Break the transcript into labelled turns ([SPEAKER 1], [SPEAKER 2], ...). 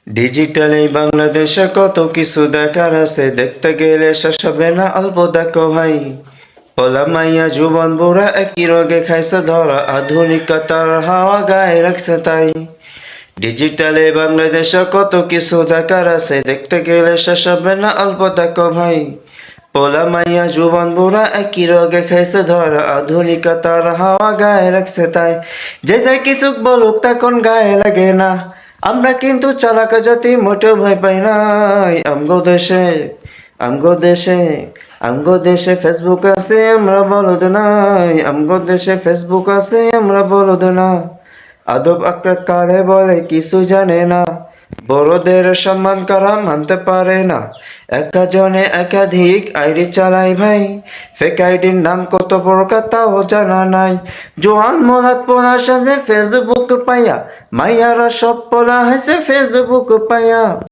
[SPEAKER 1] Digital এই বাংলাদেশে কত কিছু দেখার আছে, দেখতে গেলে শেষ হবে না, অল্প দেখো ভাই। পোলা মাইয়া যুবন বুড়া একই রোগে খাইছে ধরা, আধুনিকতার হাওয়া গায়ে রাখছে তাই। ডিজিটাল এই বাংলাদেশে কত কিছু দেখার আছে, দেখতে গেলে শেষ হবে না, অল্প দেখো ভাই। পোলা মাইয়া যুবন বুড়া একই রোগে খাইছে ধরা, আধুনিকতার হাওয়া গায়ে রাখছে তাই। যে যাই কিছু বলুক তখন গায়ে লাগে না, আমরা কিন্তু চালাক জাতি মোটেও ভয় পাই নাই। আমগো দেশে ফেসবুক আছে, আমরা বলদ নাই। আমগো দেশে ফেসবুক আছে, আমরা বলদ না। আদব আকলাক কারে বলে কিছু জানে না, বড়দের সম্মান করা মানতে পারে না। একজনে একাধিক আইডি চালাই ভাই, ফেক আইডির নাম কত প্রকার তাও জানা নাই। জোয়ান মোলাদ পোলা সাজে ফেসবুক পাইয়া, মাইয়ারা সব পোলা হাসে ফেসবুক পাইয়া।